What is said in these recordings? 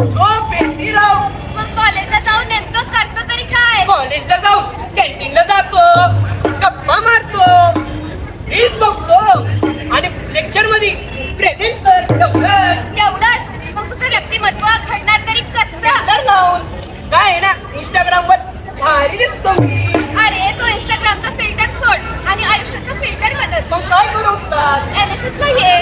मग कॉलेजला जाऊन नेमकं करतो तरी काय? कॉलेजला जाऊन कॅन्टीनला जातो, गप्पा मारतो, रील्स बघतो आणि लेक्चर मध्ये प्रेझेंट सर एवढंच? मग तुझं व्यक्तिमत्व घडणार तरी कसं? लावून काय आहे ना, इंस्टाग्रामवर भारी दिसतो मी. अरे तो इंस्टाग्रामचा फिल्टर सोड आणि आयुष्याचं फिल्टर बदल. मग काय करू असतात? NSS नाहीये.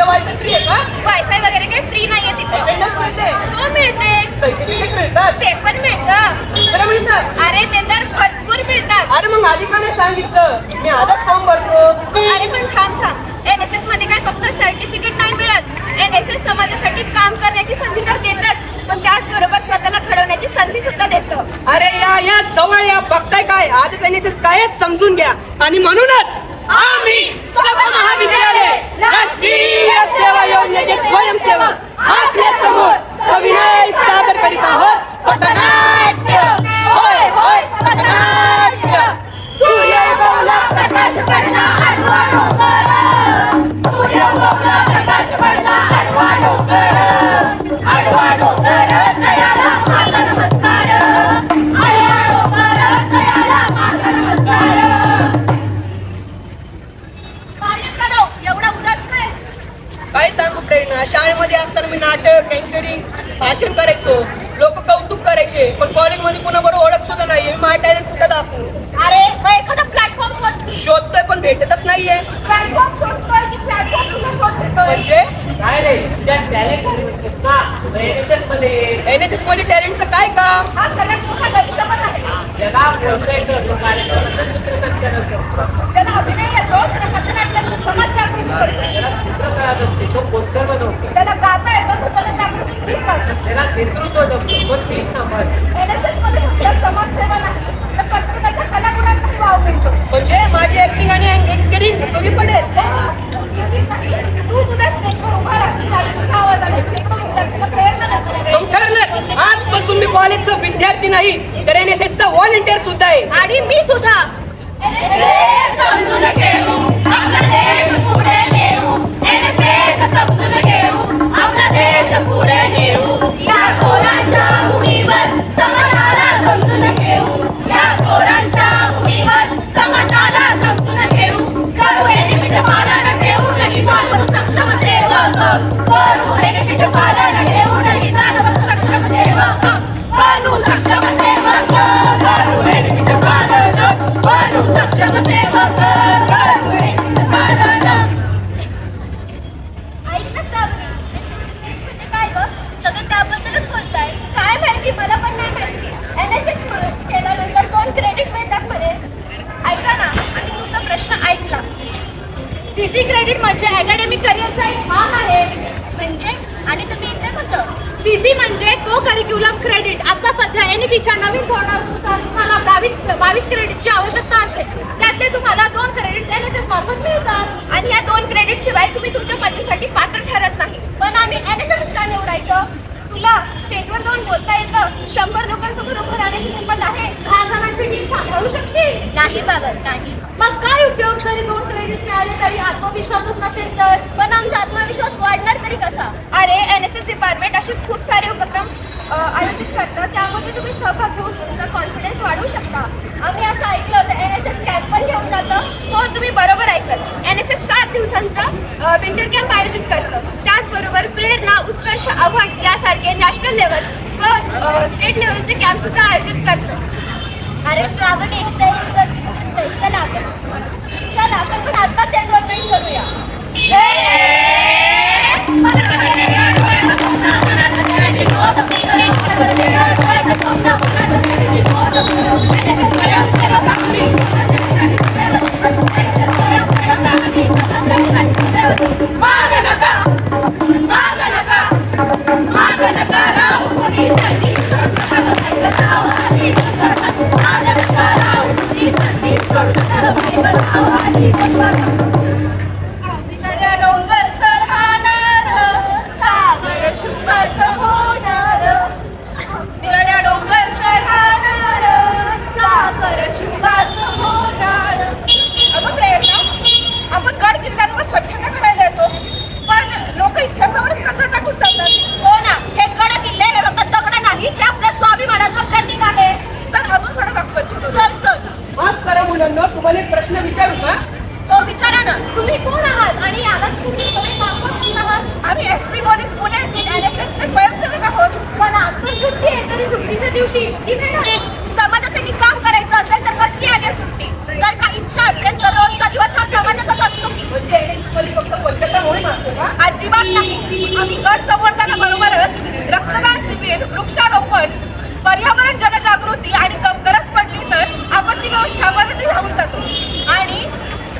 वायफाय फ्री आहे का? वायफाय वगैरे काही फ्री नाहीये तिथे. अटेंडन्स मिळते, हो मिळते, सर्टिफिकेट मिळतात, ते पण मिळतं. खरं मिळतात. अरे ते तर भरपूर मिळतात. अरे मग आधी का नाही सांगितलं? मी आजच फॉर्म भरतो. अरे पण थांब NSS मध्ये काय फक्त सर्टिफिकेट नाही मिळत. NSS समाजासाठी काम करण्याची संधी तर देतच, पण त्याचबरोबर स्वतःला घडवण्याची संधी सुद्धा देतं. अरे या जवळ या, बघताय काय? आजच NSS काय आहे समजून घ्या. आणि म्हणूनच आम्ही सभा महाविद्यालय राष्ट्रीय सेवा योजनेचे स्वयंसेवक आपल्या समोर सविनय सादर करीत आहोत पथनाट्य. होय होय पथनाट्य. सूर्य उगवला प्रकाश पडला आडवा डोंगर, सूर्य उगवला प्रकाश पडला आडवा डोंगर, आडवा डोंगर तयाला माझा नमस्कार, आडवा डोंगर तयाला माझा नमस्कार. एवढा उदास काय? काय सांगू प्रेरणा, शाळेमध्ये असताना मी नाटक, अँकरिंग, भाषण करायचो, लोक कौतुक करायचे, पण कॉलेजमध्ये कुणाबरोबर ओळख सुद्धा नाहीये. मी माझ्या टॅलेंट कुठं दाखवू? अरे मग एखादा प्लॅटफॉर्म शोधतोय पण भेटतच नाहीये. प्लॅटफॉर्म शोधतोय की प्लॅटफॉर्म तुला शोधतोय? म्हणजे काय रे त्या टॅलेंट का NSS मध्ये टॅलेंटचं काय काम? हा सगळ्यात मोठा गैरसमज आहे. जगा बोलतोय कार्यक्रमाचं चित्रकथन करतो, त्याला अभिनय येतो, त्याला पथनाट्यातून समाज जागृती करतो, त्याला चित्रकला जमते, तो पोस्टर बनवतो, त्याला गाता येतं, तो जनजागृती गीत गातो. त्याला नेतृत्व जमतो, तो टीम सांभाळतो. NSS मध्ये फक्त समाजसेवा नाही तर प्रत्येकाच्या कलागुणांचाही वाव मिळतो. म्हणजे माझी ऍक्टिंग आणि अँकरिंग जोडी पडेल. तू सुद्धा स्टेजवर उभा राहशील आणि तुझ्या आवाजाने शेकडो विद्यार्थ्यांना प्रेरणा देशील. मग ठरलं, आजपासून मी कॉलेजचा विद्यार्थी नाही तर NSS चा व्हॉलंटियर सुद्धा आहे. आणि मी सुद्धा समजून घेऊ आपला देश पुढे नेऊ. NSS समजून घेऊ आपला देश पुढे नेऊ. या थोरांच्या भूमीवर समाजाला समजून घेऊ. या थोरांच्या भूमीवर समाजाला समजून घेऊ. करू NSS पालन ठेवून ही जाणवू सक्षम सेवक. करू NSS पालन ठेवून ही जाणवू सक्षम सेवक. बनू सक्षम सेवक. करू NSS पालन. बनू सक्षम सेवक. करू NSS पालन. ऐक ना श्रावणी, म्हणजे काय ग? सगळं त्याबद्दलच बोलताय. काय माहिती, मला पण नाही माहिती. NSS केल्यानंतर 2 क्रेडिट मिळतात म्हणे. ऐका ना, आणि तुमचा प्रश्न ऐकला. CC क्रेडिट म्हणजे अकॅडमिक करिअरचा एक भाग आहे. म्हणजे आणि तुम्ही इथे कसं? CC म्हणजे को करिक्युलम क्रेडिट. आता सध्या NEPच्या नवीन धोरणानुसार तुम्हाला 22 क्रेडिटची आवश्यकता असते. त्यातले तुम्हाला 2 क्रेडिट NSS मार्फत मिळतात. आणि या 2 क्रेडिट शिवाय तुम्ही तुमच्या पदवीसाठी पात्र ठरत नाही. पण आम्ही NSS का निवडायचं? तुला स्टेजवर जाऊन बोलता येतं, 100 लोकांसमोर उभं राहण्याची हिंमत आहे, 10 जणांची टीम सांभाळू शकशील? नाही बाबा, नाही. मग काय उपयोग जरी 2 क्रेडिट मिळाले तरी आत्मविश्वासच नसेल तर? पण आमचा आत्मविश्वास वाढणार तरी कसा? अरे NSS डिपार्टमेंट असे खूप सारे उपक्रम आयोजित करतात, त्यामध्ये तुम्ही सहभाग घेऊन तुमचा कॉन्फिडन्स वाढवू शकता. आम्ही असं ऐकलं होतं NSS कॅम्प पण घेऊन जातं. हो, तुम्ही बरोबर ऐकलं. NSS 7 दिवसांचा विंटर कॅम्प आयोजित करतं. त्याचबरोबर प्रेरणा, उत्कर्ष, आव्हान यासारखे नॅशनल लेवल व स्टेट लेवलचे कॅम्प सुद्धा आयोजित करतं. अरे श्रावणी, चला आपण पण आत्ताच एनरोलमेंट करूया. स्वच्छता करायला येतो, पण लोक इतिहासावरच कचरा टाकून जातात. हो ना, हे गड किल्ले मुलांना तुम्हाला एक प्रश्न विचारू का? तो विचारा ना, तुम्ही कोण आहात आणि याला तुम्ही कोणी काम करत आहात? आम्ही एसपी मॉडेल पुण्यातील NSS चे स्वयंसेवक आहोत. पण आता सुट्टी आहे तरी सुट्टीच्या दिवशी इथे नाही. समाजासाठी काम करायचं असेल तर कसली आली आहे सुट्टी? जर का इच्छा असेल तर रोजचा दिवस हा समाजातच असतो की? म्हणजे NSS फक्त स्वच्छता मोहीम असते का? अजिबात नाही. आम्ही गट संवर्धनाबरोबरच रक्तदान शिबिर, वृक्षारोपण, पर्यावरण जनजागृती आणि जर गरज पडली तर आपत्ती व्यवस्थापनातही धावून जातो. आणि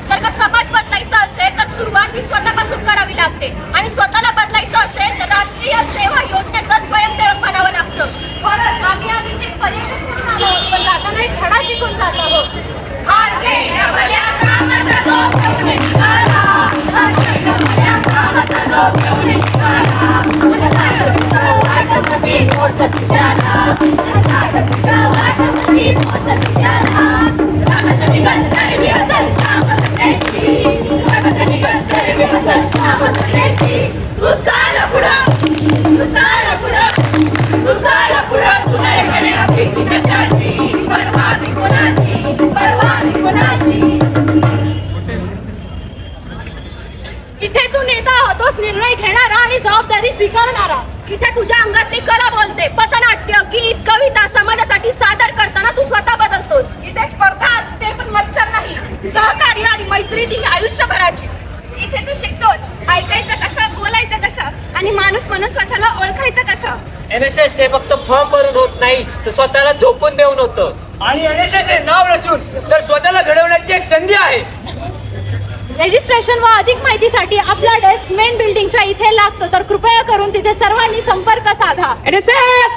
जर का समाज बदलायचा असेल तर सुरुवात ही स्वतःपासून करावी लागते आणि स्वतःला बदलायचं असेल तर राष्ट्रीय सेवा योजनेचं स्वयंसेवक बनावं लागतं. खरंच आम्ही आधीच एक पर्यटन करून आलो आहोत, पण जाताना एक धडा शिकून जात आहोत. आजी या भल्या कामाचा जो घेऊन निघाला, आजी या भल्या कामाचा जो घेऊन निघाला, मला लाडूचा वाटपती मोठं झाला, मला लाडूचा वाटपती मोठं झाला. रगत निघाली असेल श्याम सुनेची, रगत निघाली असेल श्याम सुनेची. तू चाल पुढं, तू चाल पुढं, तू चाल पुढं, तू नाही म्हणे आपली ती कशाची, परवा मी कोणाची, परवा मी कोणाची. इथे तू नेता होतोस, निर्णय घेणारा आणि जबाबदारी स्वीकारणारा. इथे तुझ्या अंगातली कला बोलते. पथनाट्य, गीत, कविता समाजासाठी सादर करताना तू स्वतः बदलतोस. इथे स्पर्धा असते पण मत्सर नाही, सहकार्य आणि मैत्री ही आयुष्यभराची. इथे तू शिकतोस ऐकायचं कसं, बोलायचं कसं आणि माणूस म्हणून स्वतःला ओळखायचं कसं. NSS हे फक्त फॉर्म भरून होत नाही तर स्वतःला झोपून देऊन होतं. आणि NSS हे नाव नसून तर स्वतःला घडवण्याची एक संधी आहे. रजिस्ट्रेशन व अधिक माहितीसाठी आपला डेस्क मेन बिल्डिंगच्या इथे लागतो, तर कृपया करून तिथे सर्वांनी संपर्क साधा. NSS!